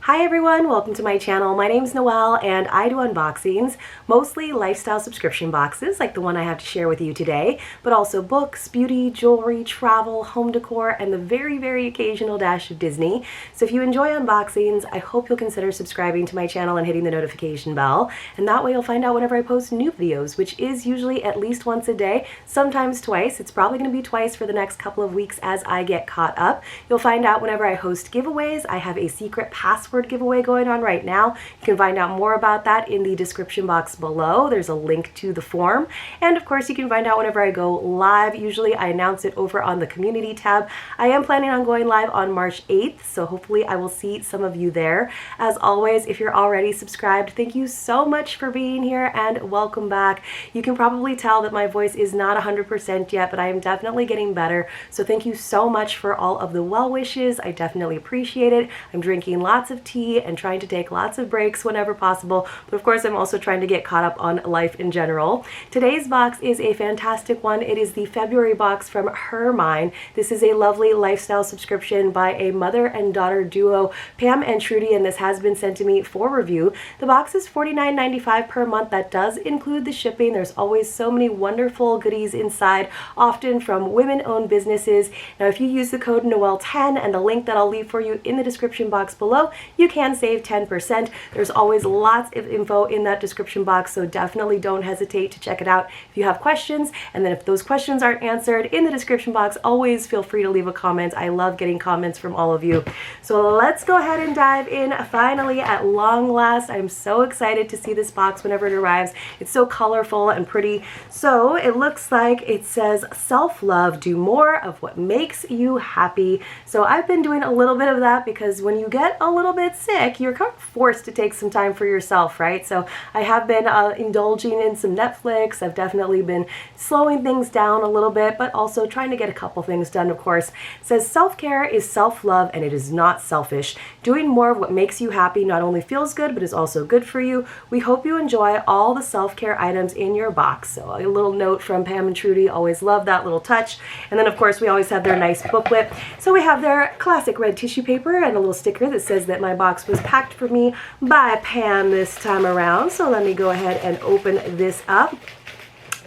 Hi everyone, welcome to my channel. My name's Noelle and I do unboxings, mostly lifestyle subscription boxes like the one I have to share with you today, but also books, beauty, jewelry, travel, home decor, and the very occasional dash of Disney. So if you enjoy unboxings, I hope you'll consider subscribing to my channel and hitting the notification bell, and that way you'll find out whenever I post new videos, which is usually at least once a day, sometimes twice. It's probably going to be twice for the next couple of weeks as I get caught up. You'll find out whenever I host giveaways. I have a secret password giveaway going on right now. You can find out more about that in the description box below. There's a link to the form. And of course, you can find out whenever I go live. Usually I announce it over on the community tab. I am planning on going live on March 8th, so hopefully I will see some of you there. As always, if you're already subscribed, thank you so much for being here and welcome back. You can probably tell that my voice is not 100% yet, but I am definitely getting better. So thank you so much for all of the well wishes. I definitely appreciate it. I'm drinking lots of tea and trying to take lots of breaks whenever possible, but of course I'm also trying to get caught up on life in general. Today's box is a fantastic one. It is the February box from Hermine. This is a lovely lifestyle subscription by a mother and daughter duo, Pam and Trudy, and this has been sent to me for review. The box is $49.95 per month. That does include the shipping. There's always so many wonderful goodies inside, often from women-owned businesses. Now if you use the code Noelle10 and the link that I'll leave for you in the description box below, you can save 10%. There's always lots of info in that description box, so definitely don't hesitate to check it out if you have questions. And then if those questions aren't answered in the description box, always feel free to leave a comment. I love getting comments from all of you. So let's go ahead and dive in. Finally, at long last, I'm so excited to see this box whenever it arrives. It's so colorful and pretty. So it looks like it says self-love, do more of what makes you happy. So I've been doing a little bit of that because when you get a little bit sick, you're kind of forced to take some time for yourself, right? So I have been indulging in some Netflix. I've definitely been slowing things down a little bit, but also trying to get a couple things done, of course. It says self-care is self-love and it is not selfish. Doing more of what makes you happy not only feels good, but is also good for you. We hope you enjoy all the self-care items in your box. So a little note from Pam and Trudy, always love that little touch. And then of course we always have their nice booklet. So we have their classic red tissue paper and a little sticker that says that my box was packed for me by Pam this time around. So let me go ahead and open this up.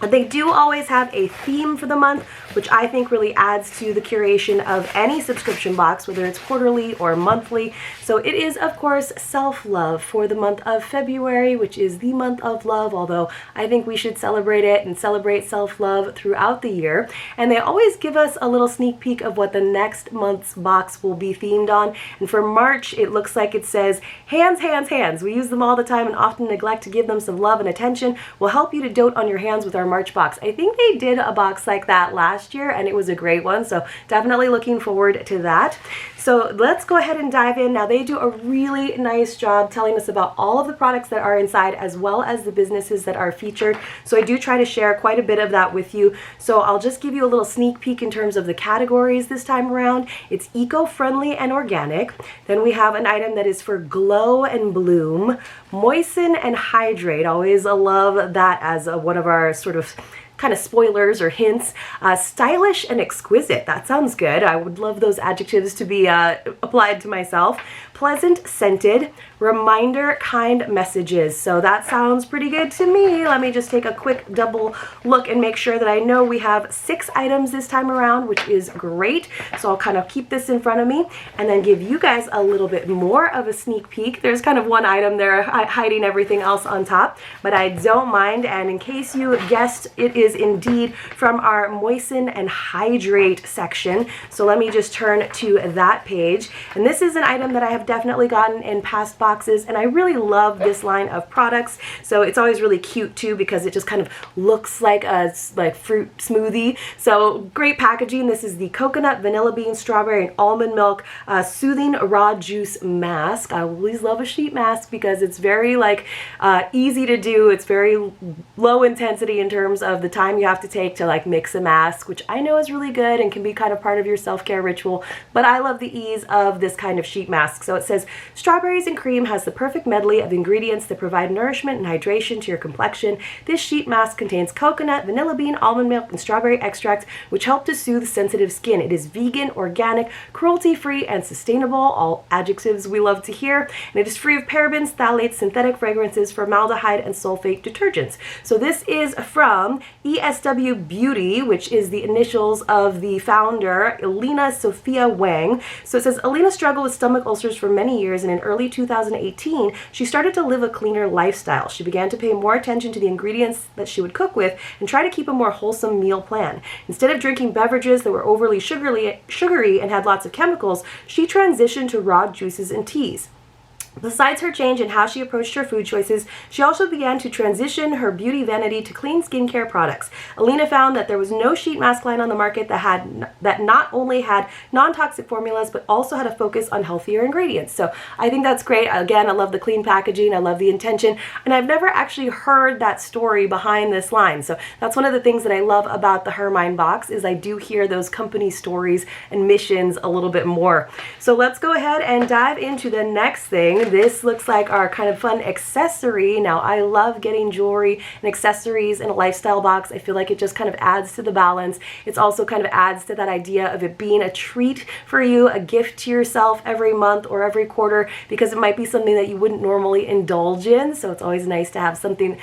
They do always have a theme for the month, which I think really adds to the curation of any subscription box, whether it's quarterly or monthly. So it is, of course, self-love for the month of February, which is the month of love, although I think we should celebrate it and celebrate self-love throughout the year. And they always give us a little sneak peek of what the next month's box will be themed on. And for March, it looks like it says, hands, hands, hands. We use them all the time and often neglect to give them some love and attention. We'll help you to dote on your hands with our March box. I think they did a box like that last year and it was a great one, so definitely looking forward to that. So let's go ahead and dive in. Now they do a really nice job telling us about all of the products that are inside as well as the businesses that are featured. So I do try to share quite a bit of that with you. So I'll just give you a little sneak peek in terms of the categories this time around. It's eco-friendly and organic. Then we have an item that is for glow and bloom, moisten and hydrate. Always love that as one of our sort of kind of spoilers or hints. Stylish and exquisite. That sounds good. I would love those adjectives to be applied to myself. Pleasant scented, reminder kind messages. So that sounds pretty good to me. Let me just take a quick double look and make sure that I know we have 6 items this time around, which is great. So I'll kind of keep this in front of me and then give you guys a little bit more of a sneak peek. There's kind of one item there hiding everything else on top, but I don't mind. And in case you guessed, it is indeed from our moisten and hydrate section. So let me just turn to that page. And this is an item that I have definitely gotten in past boxes, and I really love this line of products. So it's always really cute too because it just kind of looks like a fruit smoothie. So great packaging. This is the coconut, vanilla bean, strawberry, and almond milk soothing raw juice mask. I always love a sheet mask because it's very easy to do. It's very low intensity in terms of the time you have to take to like mix a mask, which I know is really good and can be kind of part of your self-care ritual, but I love the ease of this kind of sheet mask. So it says, strawberries and cream has the perfect medley of ingredients that provide nourishment and hydration to your complexion. This sheet mask contains coconut, vanilla bean, almond milk, and strawberry extract, which help to soothe sensitive skin. It is vegan, organic, cruelty-free, and sustainable, all adjectives we love to hear, and it is free of parabens, phthalates, synthetic fragrances, formaldehyde, and sulfate detergents. So this is from ESW Beauty, which is the initials of the founder, Elena Sophia Wang. So it says, Elena struggled with stomach ulcers for many years, and in early 2018, she started to live a cleaner lifestyle. She began to pay more attention to the ingredients that she would cook with and try to keep a more wholesome meal plan. Instead of drinking beverages that were overly sugary and had lots of chemicals, she transitioned to raw juices and teas. Besides her change in how she approached her food choices, she also began to transition her beauty vanity to clean skincare products. Elena found that there was no sheet mask line on the market that not only had non-toxic formulas, but also had a focus on healthier ingredients. So I think that's great. Again, I love the clean packaging, I love the intention, and I've never actually heard that story behind this line. So that's one of the things that I love about the herminebox, is I do hear those company stories and missions a little bit more. So let's go ahead and dive into the next thing. This looks like our kind of fun accessory. Now, I love getting jewelry and accessories in a lifestyle box. I feel like it just kind of adds to the balance. It's also kind of adds to that idea of it being a treat for you, a gift to yourself every month or every quarter, because it might be something that you wouldn't normally indulge in. So it's always nice to have something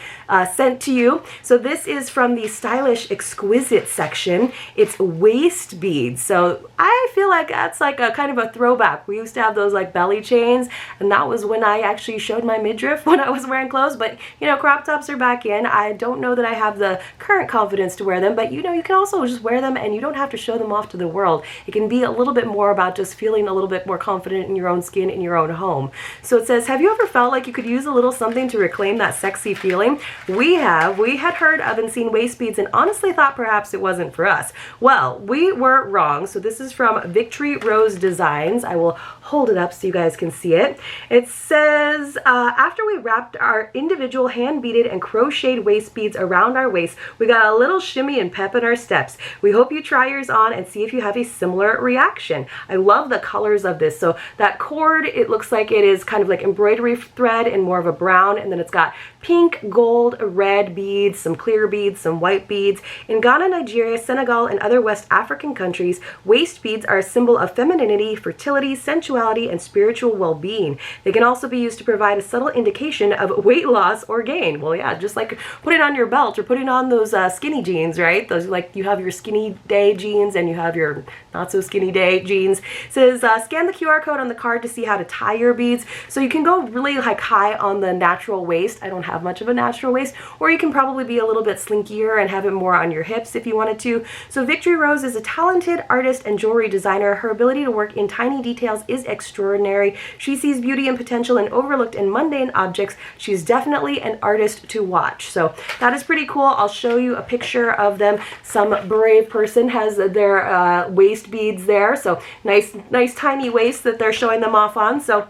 sent to you. So this is from the Stylish Exquisite section. It's waist beads. So I feel like that's like a kind of a throwback. We used to have those like belly chains, and that was when I actually showed my midriff when I was wearing clothes. But you know, crop tops are back in. I don't know that I have the current confidence to wear them, but you know, you can also just wear them and you don't have to show them off to the world. It can be a little bit more about just feeling a little bit more confident in your own skin, in your own home. So it says, have you ever felt like you could use a little something to reclaim that sexy feeling? We have. We had heard of and seen waist beads and honestly thought perhaps it wasn't for us. Well, we were wrong. So this is from Victory Rose Designs. I will hold it up so you guys can see it. It says, after we wrapped our individual hand-beaded and crocheted waist beads around our waist, we got a little shimmy and pep in our steps. We hope you try yours on and see if you have a similar reaction. I love the colors of this. So that cord, it looks like it is kind of like embroidery thread in more of a brown, and then it's got pink, gold, red beads, some clear beads, some white beads. In Ghana, Nigeria, Senegal, and other West African countries, waist beads are a symbol of femininity, fertility, sensuality, and spiritual well-being. They can also be used to provide a subtle indication of weight loss or gain. Well, yeah, just like putting on your belt or putting on those skinny jeans, right? Those, like, you have your skinny day jeans and you have your not so skinny day jeans. It says, scan the QR code on the card to see how to tie your beads. So you can go really like high on the natural waist. I don't have much of a natural waist, or you can probably be a little bit slinkier and have it more on your hips if you wanted to. So Victory Rose is a talented artist and jewelry designer. Her ability to work in tiny details is extraordinary. She sees beauty and potential in overlooked and mundane objects. She's definitely an artist to watch. So that is pretty cool. I'll show you a picture of them. Some brave person has their waist beads there. So nice tiny waist that they're showing them off on. So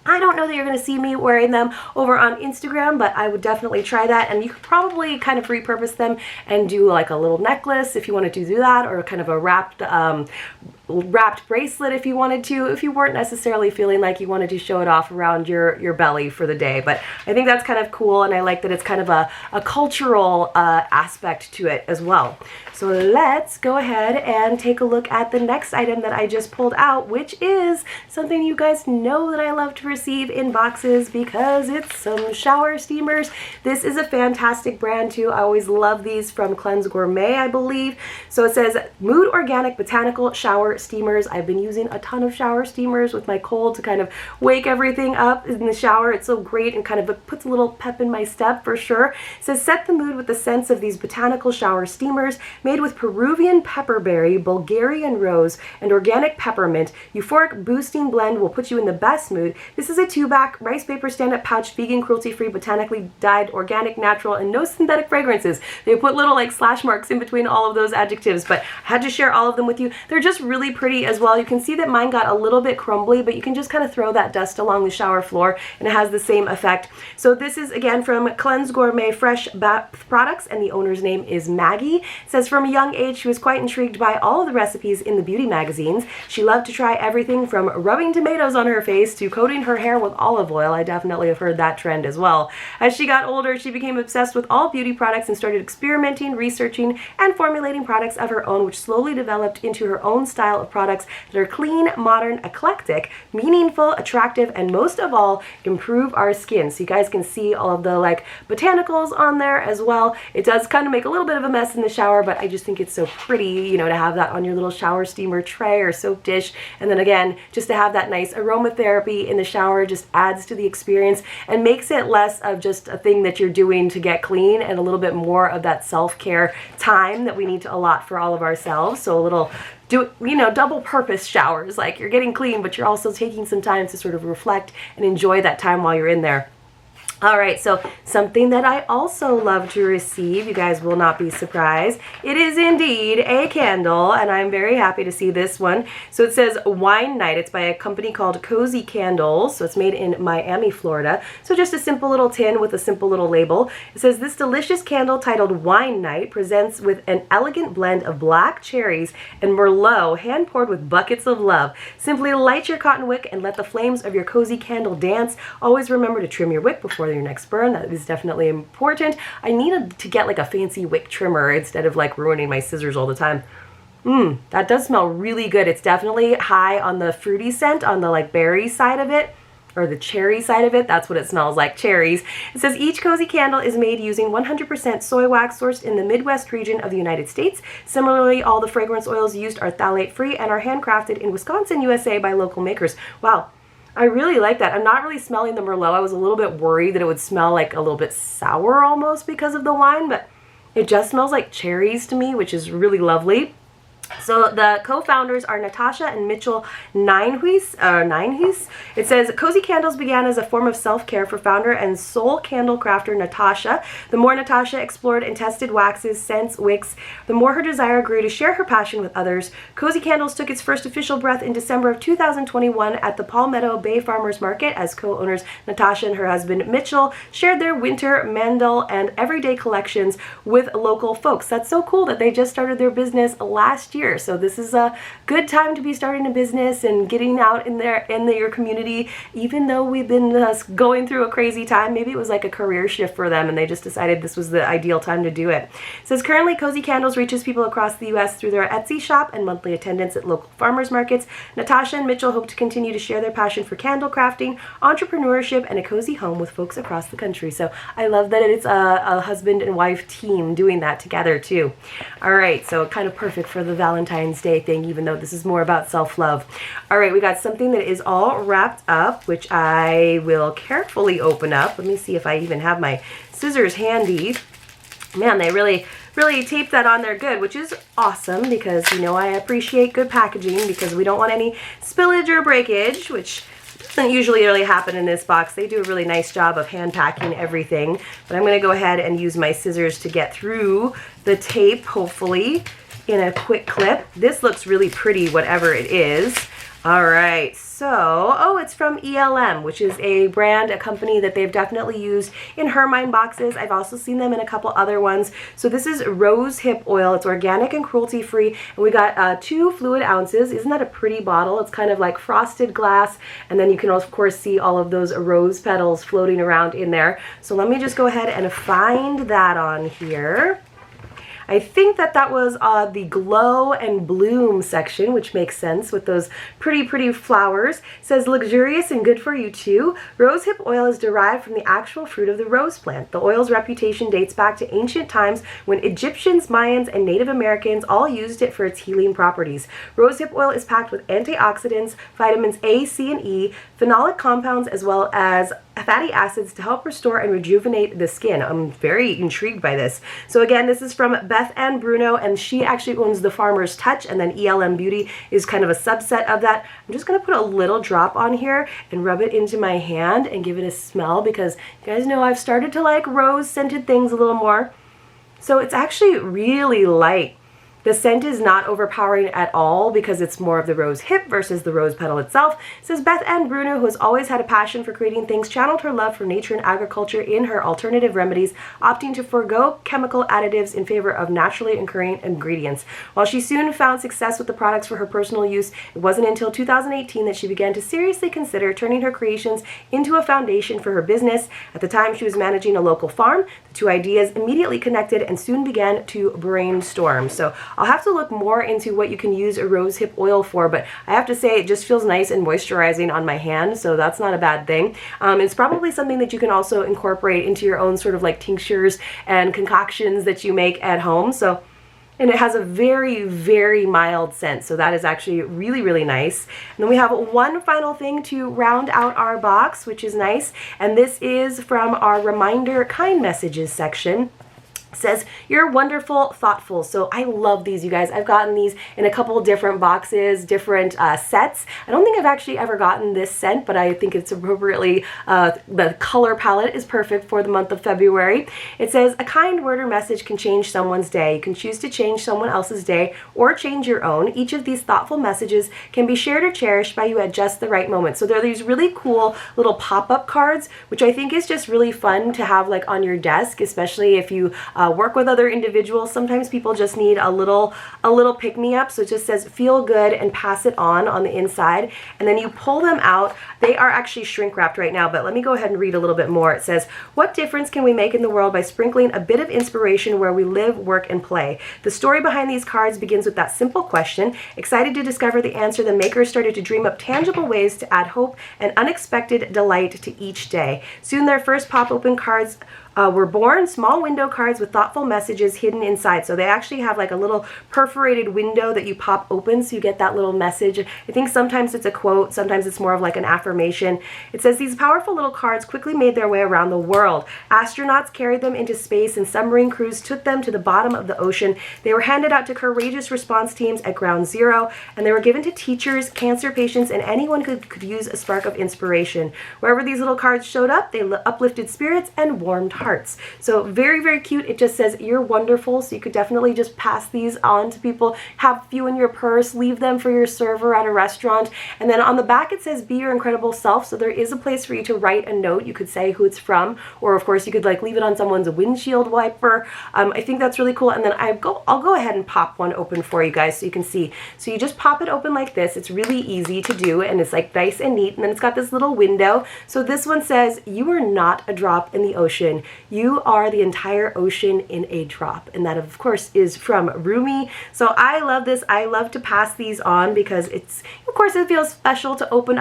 I don't know that you're going to see me wearing them over on Instagram, but I would definitely try that. And you could probably kind of repurpose them and do like a little necklace if you wanted to do that, or kind of a wrapped bracelet if you wanted to, if you weren't necessarily feeling like you wanted to show it off around your belly for the day. But I think that's kind of cool, and I like that it's kind of a cultural aspect to it as well. So let's go ahead and take a look at the next item that I just pulled out, which is something you guys know that I love to receive in boxes, because it's some shower steamers. This is a fantastic brand too. I always love these, from Cleanse Gourmet, I believe. So it says Mood Organic Botanical Shower Steamers. I've been using a ton of shower steamers with my cold to kind of wake everything up in the shower. It's so great and kind of puts a little pep in my step for sure. It says set the mood with the scents of these botanical shower steamers made with Peruvian pepperberry, Bulgarian rose, and organic peppermint. Euphoric boosting blend will put you in the best mood. This is a 2-pack rice paper stand-up pouch, vegan, cruelty-free, botanically dyed, organic, natural, and no synthetic fragrances. They put little like slash marks in between all of those adjectives, but I had to share all of them with you. They're just really really pretty as well. You can see that mine got a little bit crumbly, but you can just kind of throw that dust along the shower floor and it has the same effect. So this is again from Cleanse Gourmet Fresh Bath Products, and the owner's name is Maggie. It says from a young age she was quite intrigued by all of the recipes in the beauty magazines. She loved to try everything from rubbing tomatoes on her face to coating her hair with olive oil. I definitely have heard that trend as well. As she got older, she became obsessed with all beauty products and started experimenting, researching, and formulating products of her own, which slowly developed into her own style of products that are clean, modern, eclectic, meaningful, attractive, and most of all, improve our skin. So you guys can see all of the like botanicals on there as well. It does kind of make a little bit of a mess in the shower, but I just think it's so pretty, you know, to have that on your little shower steamer tray or soap dish. And then again, just to have that nice aromatherapy in the shower just adds to the experience and makes it less of just a thing that you're doing to get clean and a little bit more of that self-care time that we need to allot for all of ourselves. So a little double purpose showers, like you're getting clean, but you're also taking some time to sort of reflect and enjoy that time while you're in there. All right, so something that I also love to receive, you guys will not be surprised, it is indeed a candle, and I'm very happy to see this one. So it says Wine Night. It's by a company called Cozy Candles, so it's made in Miami, Florida. So just a simple little tin with a simple little label. It says this delicious candle titled Wine Night presents with an elegant blend of black cherries and Merlot, hand poured with buckets of love. Simply light your cotton wick and let the flames of your cozy candle dance. Always remember to trim your wick before your next burn. That is definitely important. I needed to get like a fancy wick trimmer instead of like ruining my scissors all the time. That does smell really good. It's definitely high on the fruity scent on the like berry side of it, or the cherry side of it. That's what it smells like, cherries. It says each cozy candle is made using 100% soy wax sourced in the Midwest region of the United States. Similarly, all the fragrance oils used are phthalate free and are handcrafted in Wisconsin, USA by local makers. Wow. I really like that. I'm not really smelling the Merlot. I was a little bit worried that it would smell like a little bit sour almost because of the wine, but it just smells like cherries to me, which is really lovely. So the co-founders are Natasha and Mitchell Ninehuis. It says, Cozy Candles began as a form of self-care for founder and sole candle crafter Natasha. The more Natasha explored and tested waxes, scents, wicks, the more her desire grew to share her passion with others. Cozy Candles took its first official breath in December of 2021 at the Palmetto Bay Farmers Market as co-owners Natasha and her husband Mitchell shared their winter, mandel, and everyday collections with local folks. That's so cool that they just started their business last year. So this is a good time to be starting a business and getting out in your community, even though we've been going through a crazy time. Maybe it was like a career shift for them and they just decided this was the ideal time to do it. It says currently Cozy Candles reaches people across the U.S. through their Etsy shop and monthly attendance at local farmers markets. Natasha and Mitchell hope to continue to share their passion for candle crafting, entrepreneurship, and a cozy home with folks across the country. So I love that it's a husband and wife team doing that together too. All right, so kind of perfect for the Valentine's Day thing, even though this is more about self-love. All right, we got something that is all wrapped up, which I will carefully open up. Let me see if I even have my scissors handy. Man, they really taped that on there good, which is awesome because, you know, I appreciate good packaging because we don't want any spillage or breakage, which doesn't usually really happen in this box. They do a really nice job of hand packing everything, but I'm going to go ahead and use my scissors to get through the tape, hopefully, in a quick clip. This looks really pretty, whatever it is. All right, so, oh, it's from ELM, which is a brand, a company that they've definitely used in hermineboxes. I've also seen them in a couple other ones. So this is rose hip oil. It's organic and cruelty-free, and we got 2 fluid ounces. Isn't that a pretty bottle? It's kind of like frosted glass, and then you can, of course, see all of those rose petals floating around in there. So let me just go ahead and find that on here. I think that was the glow and bloom section, which makes sense with those pretty flowers. It says luxurious and good for you too. Rose hip oil is derived from the actual fruit of the rose plant. The oil's reputation dates back to ancient times when Egyptians, Mayans, and Native Americans all used it for its healing properties. Rose hip oil is packed with antioxidants, vitamins A, C, and E, phenolic compounds, as well as fatty acids to help restore and rejuvenate the skin. I'm very intrigued by this. So again, this is from Beth Ann Bruno, and she actually owns the Farmer's Touch, and then ELM Beauty is kind of a subset of that. I'm just going to put a little drop on here and rub it into my hand and give it a smell because you guys know I've started to like rose scented things a little more. So it's actually really light. The scent is not overpowering at all because it's more of the rose hip versus the rose petal itself. It says Beth Ann Bruno, who has always had a passion for creating things, channeled her love for nature and agriculture in her alternative remedies, opting to forego chemical additives in favor of naturally occurring ingredients. While she soon found success with the products for her personal use, it wasn't until 2018 that she began to seriously consider turning her creations into a foundation for her business. At the time, she was managing a local farm. The two ideas immediately connected and soon began to brainstorm. So I'll have to look more into what you can use a rose hip oil for, but I have to say it just feels nice and moisturizing on my hand, so that's not a bad thing. It's probably something that you can also incorporate into your own sort of like tinctures and concoctions that you make at home. And it has a very, very mild scent, so that is actually really, really nice. And then we have one final thing to round out our box, which is nice, and this is from our reminder kind messages section. Says, you're wonderful, thoughtful. So I love these, you guys. I've gotten these in a couple different boxes, different sets. I don't think I've actually ever gotten this scent, but I think it's appropriately, the color palette is perfect for the month of February. It says, a kind word or message can change someone's day. You can choose to change someone else's day or change your own. Each of these thoughtful messages can be shared or cherished by you at just the right moment. So there are these really cool little pop-up cards, which I think is just really fun to have like on your desk, especially if you work with other individuals. Sometimes people just need a little pick-me-up. So it just says feel good and pass it on the inside, and then you pull them out. They are actually shrink wrapped right now, but let me go ahead and read a little bit more. It says, what difference can we make in the world by sprinkling a bit of inspiration where we live, work, and play? The story behind these cards begins with that simple question. Excited to discover the answer, the makers started to dream up tangible ways to add hope and unexpected delight to each day. Soon their first pop-open cards were born, small window cards with thoughtful messages hidden inside. So they actually have like a little perforated window that you pop open, so you get that little message. I think sometimes it's a quote, sometimes it's more of like an affirmation. It says, these powerful little cards quickly made their way around the world. Astronauts carried them into space and submarine crews took them to the bottom of the ocean. They were handed out to courageous response teams at ground zero, and they were given to teachers, cancer patients, and anyone who could use a spark of inspiration. Wherever these little cards showed up, they uplifted spirits and warmed hearts. So very, very cute. It just says you're wonderful, so you could definitely just pass these on to people, have a few in your purse, leave them for your server at a restaurant. And then on the back it says be your incredible self, so there is a place for you to write a note. You could say who it's from, or of course you could like leave it on someone's windshield wiper. I think that's really cool. And then I'll go ahead and pop one open for you guys so you can see. So you just pop it open like this. It's really easy to do, and it's like nice and neat. And then it's got this little window. So this one says, you are not a drop in the ocean. You are the entire ocean in a drop. And that, of course, is from Rumi. So I love this. I love to pass these on because it's, of course, it feels special to open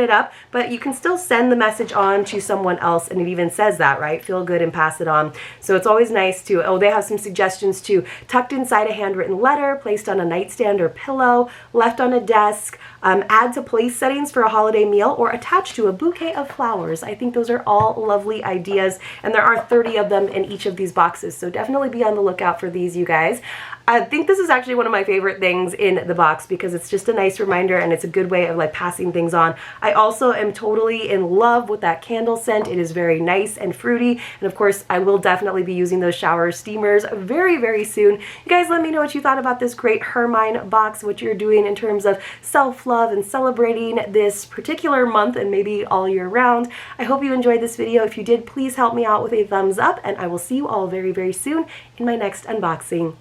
it up, but you can still send the message on to someone else, and it even says that, right? Feel good and pass it on. So it's always nice to, oh, they have some suggestions too. Tucked inside a handwritten letter, placed on a nightstand or pillow, left on a desk, add to place settings for a holiday meal, or attached to a bouquet of flowers. I think those are all lovely ideas, and there are 30 of them in each of these boxes, so definitely be on the lookout for these, you guys. I think this is actually one of my favorite things in the box because it's just a nice reminder and it's a good way of like passing things on. I also am totally in love with that candle scent. It is very nice and fruity, and of course I will definitely be using those shower steamers very, very soon. You guys let me know what you thought about this great Hermine box, what you're doing in terms of self-love and celebrating this particular month and maybe all year round. I hope you enjoyed this video. If you did, please help me out with a thumbs up, and I will see you all very, very soon in my next unboxing.